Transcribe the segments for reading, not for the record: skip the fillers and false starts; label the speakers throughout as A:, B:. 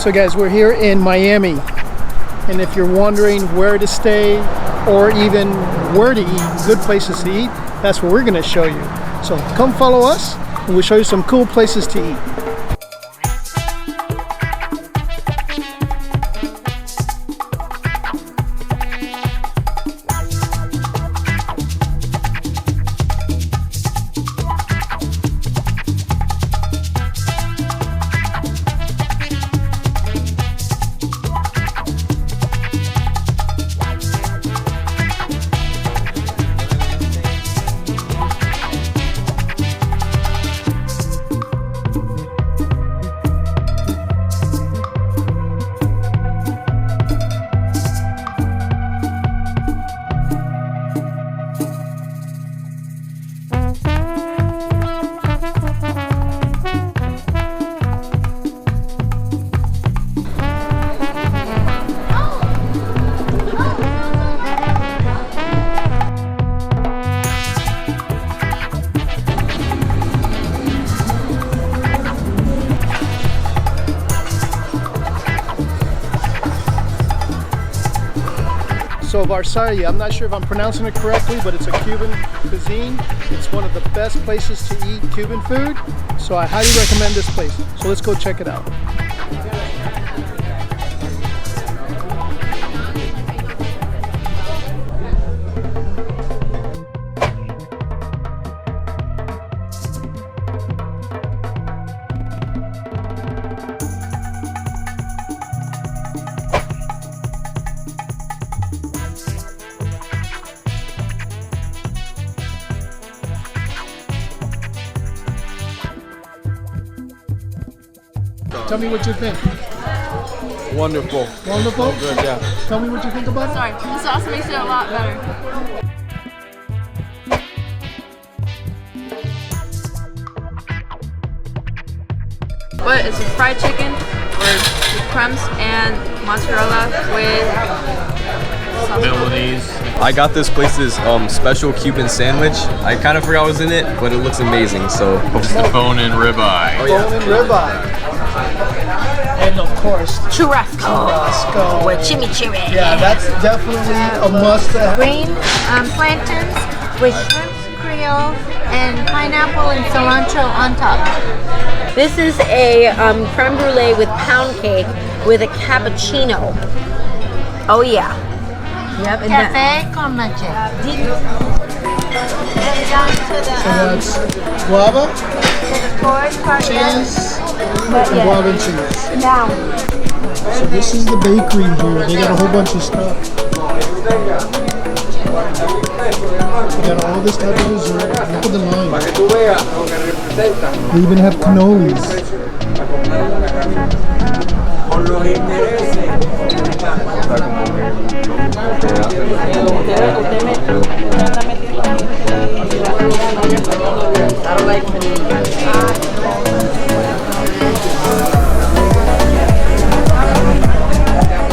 A: So guys, we're here in Miami, and if you're wondering where to stay or even where to eat, good places to eat, that's what we're going to show you. So come follow us and we'll show you some cool places to eat. So Versailles, I'm not sure if I'm pronouncing it correctly, but it's a Cuban cuisine. It's one of the best places to eat Cuban food. So I highly recommend this place. So let's go check it out. Tell me what you think.
B: Wonderful.
A: Wonderful?
B: Good, yeah.
A: Tell me what you think about it.
C: Sorry, the sauce makes it a lot better. But it's a fried chicken with crumbs and mozzarella with
B: Abilities. I got this place's special Cuban sandwich. I kind of forgot what was in it, but it looks amazing. So
D: It's the bone-in ribeye.
A: Oh, yeah. Bone-in ribeye. And of course,
E: churrasco with chimichurri.
A: Yeah, that's definitely a must-have.
E: Green plantains with shrimp, creole, and pineapple and cilantro on top. This is a creme brulee with pound cake with a cappuccino. Oh yeah. Yep. And Cafe con leche. And down to the
A: So that's guava, cheese, and guava and cheese.
E: Now.
A: So this is the bakery here. They got a whole bunch of stuff. They got all this type of dessert. Look at the line. They even have cannolis.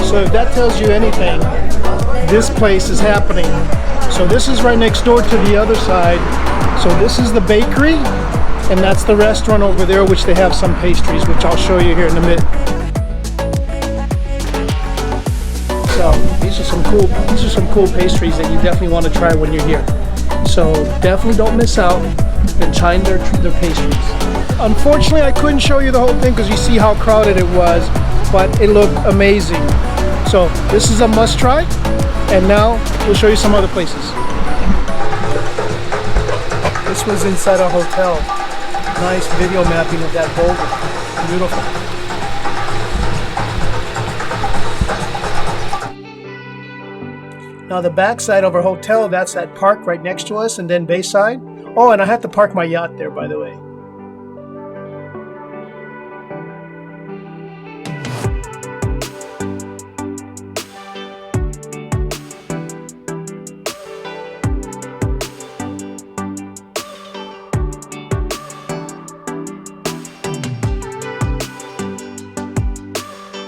A: So if that tells you anything, this place is happening. So this is right next door to the other side. So this is the bakery, and that's the restaurant over there, which they have some pastries, which I'll show you here in a minute. So these are some cool pastries that you definitely want to try when you're here. So definitely don't miss out and try their pastries. Unfortunately, I couldn't show you the whole thing because you see how crowded it was, but it looked amazing. So this is a must try, and now we'll show you some other places. This was inside a hotel. Nice video mapping of that boulder. Beautiful. Now the backside of our hotel, that's that park right next to us, and then Bayside. Oh, and I have to park my yacht there, by the way.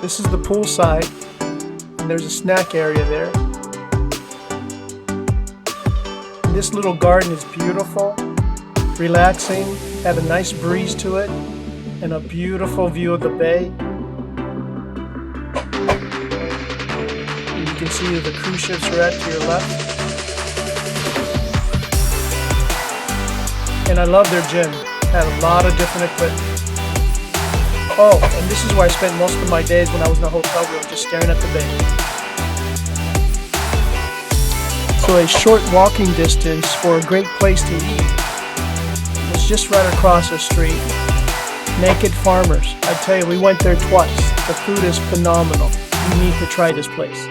A: This is the pool side, and there's a snack area there. And this little garden is beautiful, relaxing, have a nice breeze to it, and a beautiful view of the bay. see the cruise ships are at to your left. And I love their gym. Had a lot of different equipment. Oh, and this is where I spent most of my days when I was in a hotel room, just staring at the bay. So a short walking distance for a great place to eat was just right across the street. Naked Farmers. I tell you, we went there twice. The food is phenomenal. You need to try this place.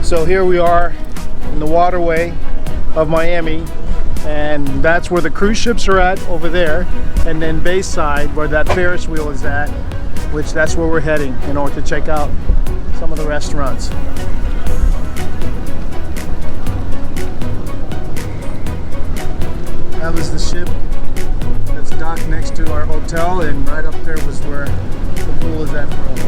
A: So here we are in the waterway of Miami, and that's where the cruise ships are at over there, and then Bayside, where that Ferris wheel is at, which that's where we're heading in order to check out some of the restaurants. That was the ship that's docked next to our hotel, and right up there was where the pool is at for our hotel.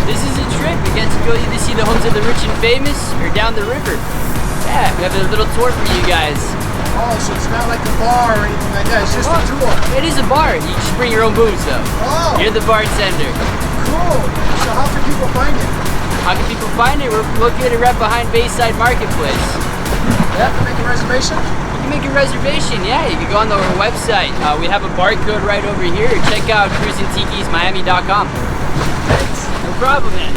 D: This is a trip. We get to go either see the homes of the rich and famous or down the river. Yeah, we have a little tour for you guys.
A: Oh, so it's not like a bar or anything like that. It's just a tour.
D: It is a bar. You just bring your own booze though.
A: Oh.
D: You're the bartender.
A: Cool. So how can people find it?
D: How can people find it? We're located right behind Bayside Marketplace.
A: They have to make a reservation?
D: You can make a reservation, yeah. You can go on our website. We have a barcode right over here. Check out cruisintikismiami.com.
A: Thanks.
D: No problem, man.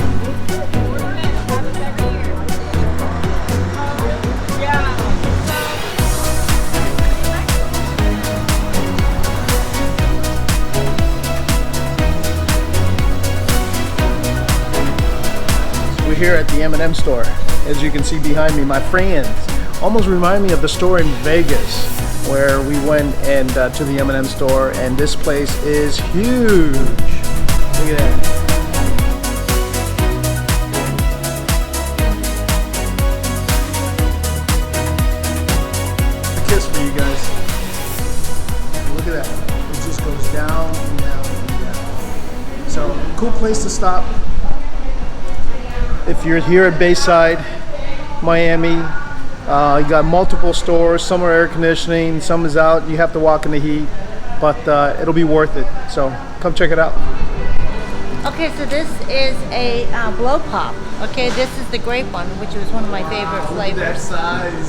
A: We're here at the M&M store. As you can see behind me, my friends. Almost remind me of the store in Vegas where we went and to the M&M store, and this place is huge. Look at that. A kiss for you guys. Look at that. It just goes down and down and down. So, cool place to stop. if you're here at Bayside, Miami, you got multiple stores. Some are air conditioning, some is out. You have to walk in the heat, but it'll be worth it. So come check it out.
E: Okay, so this is a blow pop. Okay, this is the grape one, which was one of my favorite flavors.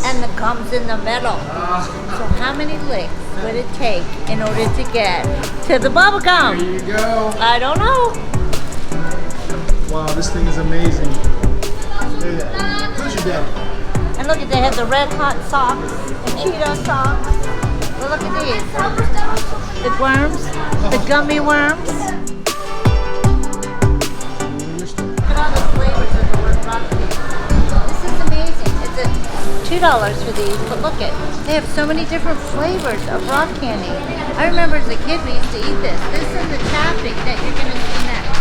E: And it comes in the middle. So how many licks would it take in order to get to the bubble gum?
A: There you go.
E: I don't know.
A: Wow, this thing is amazing. Look at that. Who's your dad?
E: And look at, they have the red hot socks, the Cheeto socks. Well, look at these. The worms, the gummy worms. Look at all the flavors of the rock candy. This is amazing. It's $2 for these, but look at, they have so many different flavors of rock candy. I remember as a kid we used to eat this. This is the taffy that you're going to see next.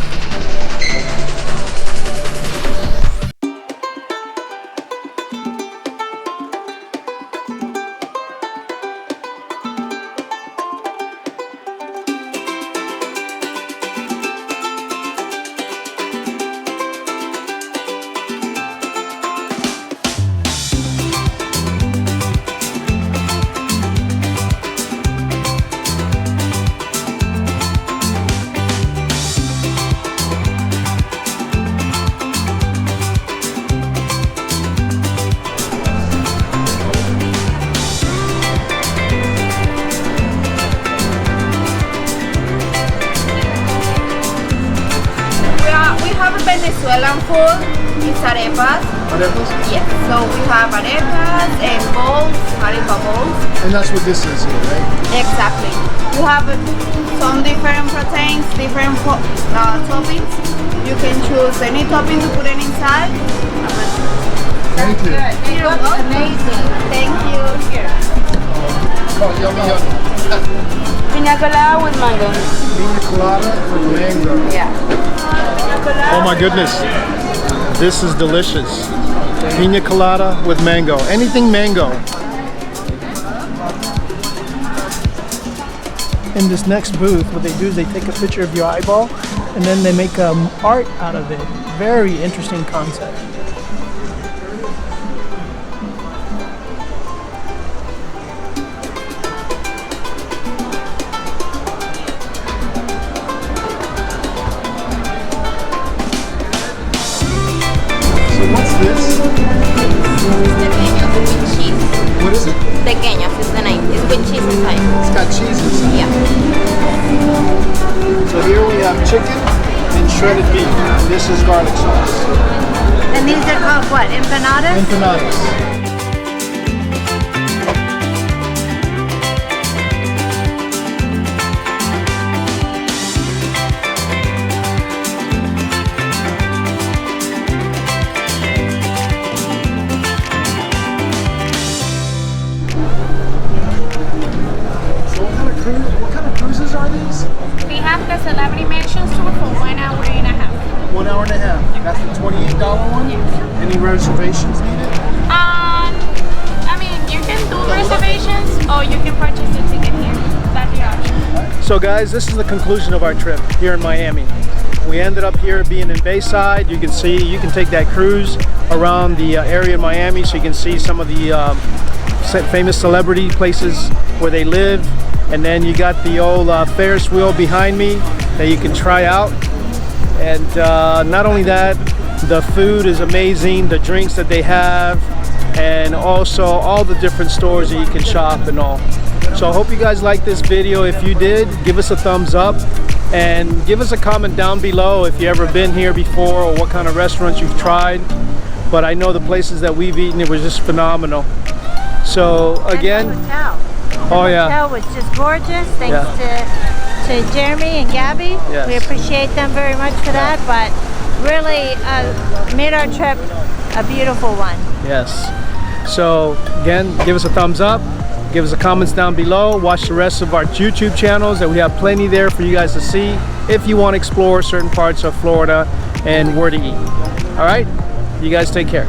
C: Venezuelan food is arepas.
A: Arepas?
C: Yes, so we have arepas and bowls, arepa bowls.
A: And that's what this is here, right?
C: Exactly. You have some different proteins, different toppings. You can choose any topping to put it inside.
A: Thank you.
E: It looks amazing.
C: Thank you. Here.
A: Oh, yummy, yummy.
C: Piña colada with mango.
A: Pina colada with mango.
C: Yeah.
A: Oh my goodness. This is delicious. Pina colada with mango. Anything mango. In this next booth, what they do is they take a picture of your eyeball and then they make art out of it. Very interesting concept. This?
C: Pequeños with cheese.
A: What is it?
C: Pequeños is the name. It's with cheese inside.
A: It's got cheese inside.
C: Yeah.
A: So here we have chicken and shredded beef. This is garlic sauce.
E: And these are called what? Empanadas?
A: Empanadas. What kind of cruises are these?
F: We have the Celebrity Mansions tour for 1 hour and a half.
A: 1 hour and a half. That's the $28 one?
F: Yes.
A: Any reservations needed?
F: I mean, you can do reservations or you can purchase the ticket here. That's the option.
A: So guys, this is the conclusion of our trip here in Miami. We ended up here being in Bayside. You can see, you can take that cruise around the area of Miami so you can see some of the famous celebrity places where they live. And then you got the old Ferris wheel behind me that you can try out. And not only that, the food is amazing, the drinks that they have, and also all the different stores that you can shop and all. So I hope you guys liked this video. If you did, give us a thumbs up and give us a comment down below if you've ever been here before or what kind of restaurants you've tried. But I know the places that we've eaten, it was just phenomenal. So again,
E: And the hotel.
A: oh
E: The
A: yeah,
E: hotel was just gorgeous. Thanks to Jeremy and Gabby.
A: Yes.
E: We appreciate them very much for that. But really made our trip a beautiful one.
A: yes. So again, give us a thumbs up, give us the comments down below, watch the rest of our YouTube channels that we have plenty there for you guys to see if you want to explore certain parts of Florida and where to eat. All right, you guys take care.